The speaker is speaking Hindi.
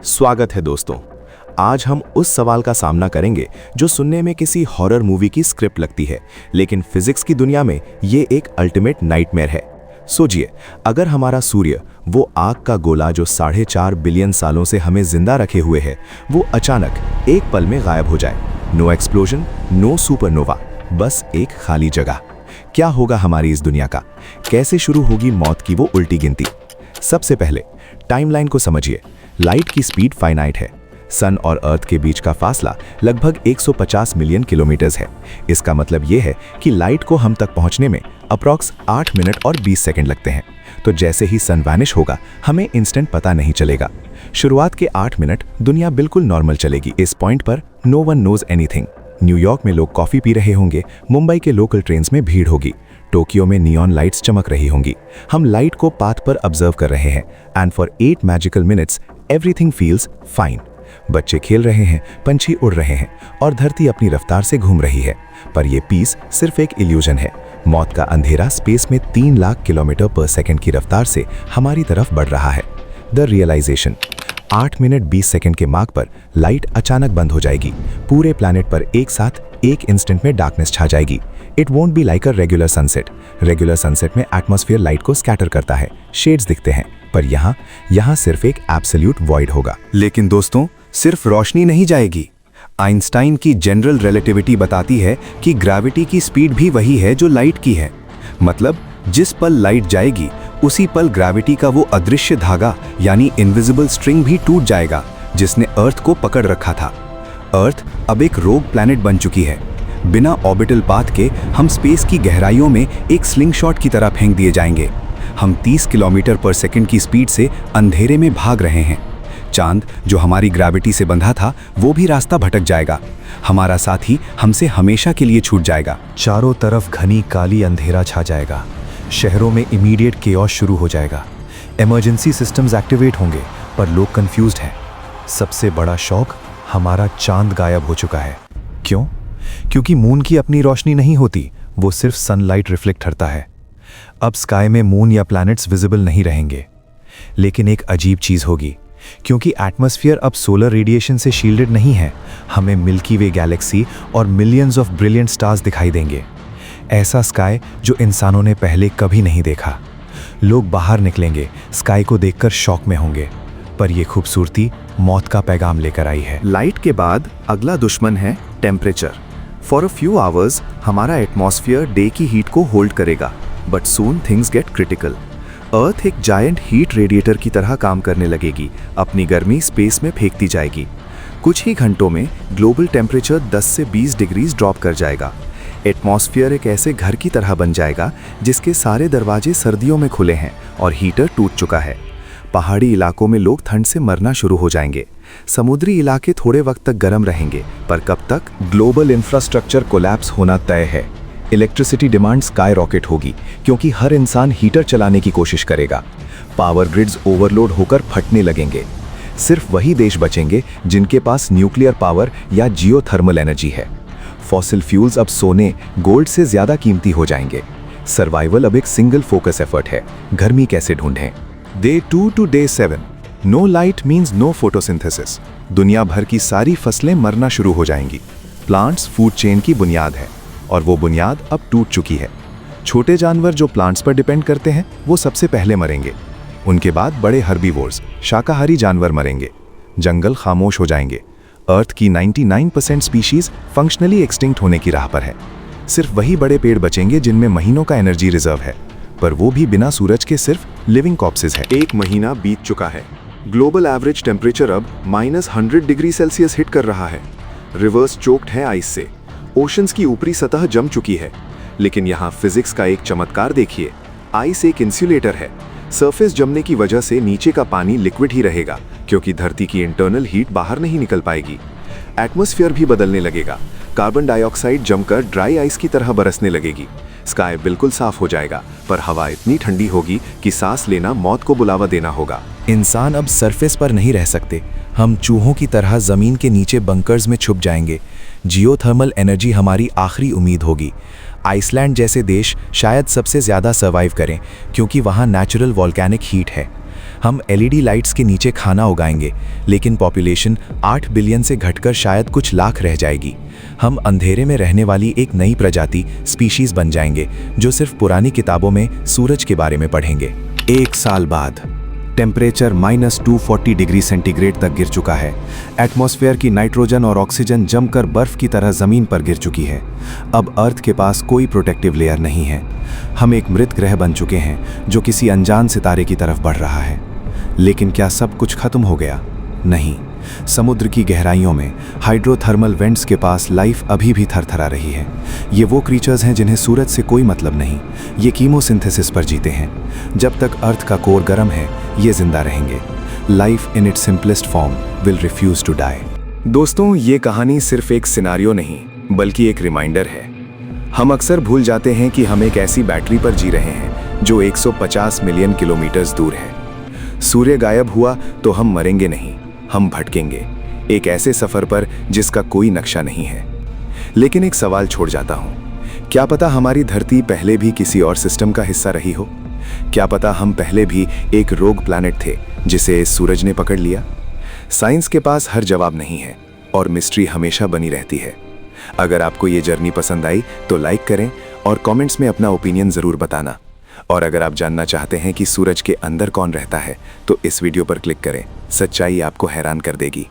स्वागत है दोस्तों। आज हम उस सवाल का सामना करेंगे जो सुनने में किसी हॉरर मूवी की स्क्रिप्ट लगती है, लेकिन फिजिक्स की दुनिया में ये एक अल्टीमेट नाइटमेयर है। सोचिए, अगर हमारा सूर्य, वो आग का गोला जो 4.5 बिलियन सालों से हमें जिंदा रखे हुए है, वो अचानक एक पल में गायब हो जाए। नो एक्सप्लोजन, नो सुपरनोवा, बस एक खाली जगह। क्या होगा हमारी इस दुनिया का? कैसे शुरू होगी मौत की वो उल्टी गिनती? सबसे पहले टाइमलाइन को समझिए। लाइट की स्पीड फाइनाइट है। सन और अर्थ के बीच का फासला लगभग 150 मिलियन किलोमीटर्स है। इसका मतलब यह है कि लाइट को हम तक पहुंचने में अप्रॉक्स 8 मिनट और 20 सेकंड लगते हैं। तो जैसे ही सन वैनिश होगा, हमें इंस्टेंट पता नहीं चलेगा। शुरुआत के 8 मिनट दुनिया बिल्कुल नॉर्मल चलेगी। इस पॉइंट पर no one knows anything. New York में लोग कॉफी पी रहे होंगे, मुंबई के लोकल ट्रेन्स में भीड़ होगी, टोक्यो में नियॉन लाइट्स चमक रही होंगी। हम लाइट को पाथ पर ऑब्जर्व कर रहे हैं and for 8 magical minutes everything feels fine. बच्चे खेल रहे हैं, पंछी उड़ रहे हैं और धरती अपनी रफ्तार से घूम रही है। पर यह पीस सिर्फ एक इल्यूजन है। मौत का अंधेरा स्पेस में 3 लाख किलोमीटर पर सेकंड की रफ्तार से हमारी तरफ बढ़ रहा है। The realisation. 8 मिनट 20 सेकंड के मार्क पर लाइट अचानक बंद हो जाएगी। पूरे प्लैनेट पर एक साथ एक इंस्टेंट में डार्कनेस छा जाएगी। It won't be like a regular sunset. Regular sunset में एटमॉस्फेयर लाइट को स्कैटर करता है, शेड्स दिखते हैं, पर यहाँ सिर्फ एक एब्सोल्यूट वॉइड होगा। लेकिन दोस्तों, सिर्फ रोशनी नहीं जाएगी। आइंस्टाइन की जनरल रिलेटिविटी बताती है कि ग्रेविटी की स्पीड भी वही है जो लाइट की है। मतलब जिस पल लाइट जाएगी, उसी पल ग्रेविटी का वो अदृश्य धागा यानी इनविजिबल स्ट्रिंग भी टूट जाएगा जिसने अर्थ को पकड़ रखा था। अर्थ अब एक रोग प्लैनेट बन चुकी है। बिना ऑर्बिटल पाथ के हम स्पेस की गहराइयों में एक स्लिंगशॉट की तरह फेंक दिए जाएंगे। हम 30 किलोमीटर पर सेकंड की स्पीड से अंधेरे में भाग रहे हैं। चांद, जो हमारी ग्रेविटी से बंधा था, वो भी रास्ता भटक जाएगा। हमारा साथी हमसे हमेशा के लिए छूट जाएगा। चारों तरफ घनी काली अंधेरा छा जाएगा। शहरों में इमीडिएट केओस शुरू हो जाएगा। इमरजेंसी सिस्टम्स एक्टिवेट होंगे, पर लोग कंफ्यूज्ड हैं। सबसे बड़ा शॉक, हमारा चांद गायब हो चुका है। क्यों? क्योंकि मून की अपनी रोशनी नहीं होती, वो सिर्फ सनलाइट रिफ्लेक्ट करता है। अब स्काई में मून या प्लैनेट्स विजिबल नहीं रहेंगे। लेकिन एक अजीब चीज होगी, क्योंकि एटमॉस्फेयर अब सोलर रेडिएशन से शील्डेड नहीं है। हमें मिल्की वे गैलेक्सी और मिलियंस ऑफ ब्रिलियंट स्टार्स दिखाई देंगे। ऐसा स्काई जो इंसानों ने पहले कभी नहीं देखा। लोग बाहर निकलेंगे, स्काई को देखकर शॉक में होंगे, पर यह खूबसूरती मौत का पैगाम लेकर आई है। लाइट के बाद अगला दुश्मन है temperature. For a few hours हमारा एटमॉस्फेयर डे की हीट को होल्ड करेगा, but soon things get critical. Earth एक जायंट हीट रेडिएटर की तरह काम करने लगेगी, अपनी गर्मी स्पेस में फेंकती जाएगी। कुछ ही घंटों में ग्लोबल टेम्परेचर 10 से 20 डिग्रीज ड्रॉप कर जाएगा। एटमॉस्फेयर एक ऐसे घर की तरह बन जाएगा जिसके सारे दरवाजे सर्दियों में खुले हैं और हीटर टूट चुका है। पहाड़ी इलाकों में लोग ठंड से मरना शुरू हो जाएंगे। समुद्री इलाके थोड़े वक्त तक गर्म रहेंगे, पर कब तक? ग्लोबल इंफ्रास्ट्रक्चर कोलैप्स होना तय है। इलेक्ट्रिसिटी डिमांड स्काई रॉकेट होगी, क्योंकि हर इंसान हीटर चलाने की कोशिश करेगा। पावर ग्रिड्स ओवरलोड होकर फटने लगेंगे। सिर्फ वही देश बचेंगे जिनके पास न्यूक्लियर पावर या जियोथर्मल एनर्जी है। फॉसिल फ्यूल्स अब सोने, गोल्ड से ज्यादा कीमती हो जाएंगे। सर्वाइवल अब एक सिंगल फोकस एफर्ट है, गर्मी कैसे ढूंढें। Day 2 to Day 7, no light means no photosynthesis. दुनिया भर की सारी फसलें मरना शुरू हो जाएंगी। प्लांट्स फूड चेन की बुनियाद है, और वो बुनियाद अब टूट चुकी है। छोटे जानवर जो प्लांट्स पर डिपेंड करते हैं, वो सबसे पहले मरेंगे। उनके बाद बड़े हर्बीवोर्स, शाकाहारी जानवर मरेंगे। जंगल खामोश हो जाएंगे। अर्थ की 99% स्पीशीज फंक्शनली एक्सटिंक्ट होने की राह पर है। सिर्फ वही बड़े पेड़ बचेंगे जिनमें महीनों का एनर्जी रिजर्व है, पर वो भी बिना सूरज के सिर्फ लिविंग कॉर्प्सेस है। 1 महीना बीत चुका है। ग्लोबल एवरेज टेम्परेचर अब -100 डिग्री सेल्सियस हिट कर रहा है। रिवर्स चोक्ड है आइस से। ओशंस की ऊपरी सतह जम चुकी है। लेकिन यहाँ फिजिक्स का एक चमत्कार देखिए। आइस एक इंसुलेटर है। सरफेस जमने की वजह से नीचे का पानी लिक्विड ही रहेगा, क्योंकि धरती की इंटरनल हीट बाहर नहीं निकल पाएगी। एटमॉस्फेयर भी बदलने लगेगा। कार्बन डाइऑक्साइड जमकर ड्राई आइस की तरह बरसने लगेगी। स्काई बिल्कुल साफ हो जाएगा, पर हवा इतनी ठंडी होगी कि सांस लेना मौत को बुलावा देना होगा। इंसान अब सरफेस पर नहीं रह सकते। हम चूहों की तरह जमीन के नीचे बंकर्स में छुप जाएंगे। जियोथर्मल एनर्जी हमारी आखिरी उम्मीद होगी। आइसलैंड जैसे देश शायद सबसे ज़्यादा सर्वाइव करें, क्योंकि वहाँ नेचुरल वॉल्केनिक हीट है। हम एलईडी लाइट्स के नीचे खाना उगाएंगे, लेकिन पॉपुलेशन 8 बिलियन से घटकर शायद कुछ लाख रह जाएगी। हम अंधेरे में रहने वाली एक नई प्रजाति स्पीशीज बन जाएंगे, जो सिर्फ पुरानी किताबों में सूरज के बारे में पढ़ेंगे। 1 साल बाद टेम्परेचर -240 डिग्री सेंटीग्रेड तक गिर चुका है। एटमॉस्फेयर की नाइट्रोजन और ऑक्सीजन जमकर बर्फ की तरह जमीन पर गिर चुकी है। अब अर्थ के पास कोई प्रोटेक्टिव लेयर नहीं है। हम एक मृत ग्रह बन चुके हैं जो किसी अनजान सितारे की तरफ बढ़ रहा है। लेकिन क्या सब कुछ खत्म हो गया? नहीं। समुद्र की गहराइयों में हाइड्रोथर्मल वेंट्स के पास लाइफ अभी भी थरथरा रही है। ये वो क्रीचर्स हैं जिन्हें सूरज से कोई मतलब नहीं। ये कीमोसिंथेसिस पर जीते हैं। जब तक अर्थ का कोर गर्म है, ये जिंदा रहेंगे। Life in its simplest form will refuse to die. दोस्तों, ये कहानी सिर्फ एक सिनारियो नहीं, बल्कि एक रिमाइंडर है। हम अक्सर भूल जाते हैं कि हम एक ऐसी बैटरी पर जी रहे हैं जो 150 मिलियन किलोमीटर्स दूर है। सूर्य गायब हुआ तो हम मरेंगे नहीं, हम भटकेंगे एक ऐसे सफर पर जिसका कोई नक्शा नहीं है। लेकिन एक सवाल छोड़ जाता हूं, क्या पता हमारी धरती पहले भी किसी और सिस्टम का हिस्सा रही हो? क्या पता हम पहले भी एक रोग प्लैनेट थे जिसे सूरज ने पकड़ लिया? साइंस के पास हर जवाब नहीं है और मिस्ट्री हमेशा बनी रहती है। अगर आपको ये जर्नी पसंद आई तो लाइक करें और कमेंट्स में अपना ओपिनियन जरूर बताना। और अगर आप जानना चाहते हैं कि सूरज के अंदर कौन रहता है तो इस वीडियो पर क्लिक करें। सच्चाई आपको हैरान कर देगी।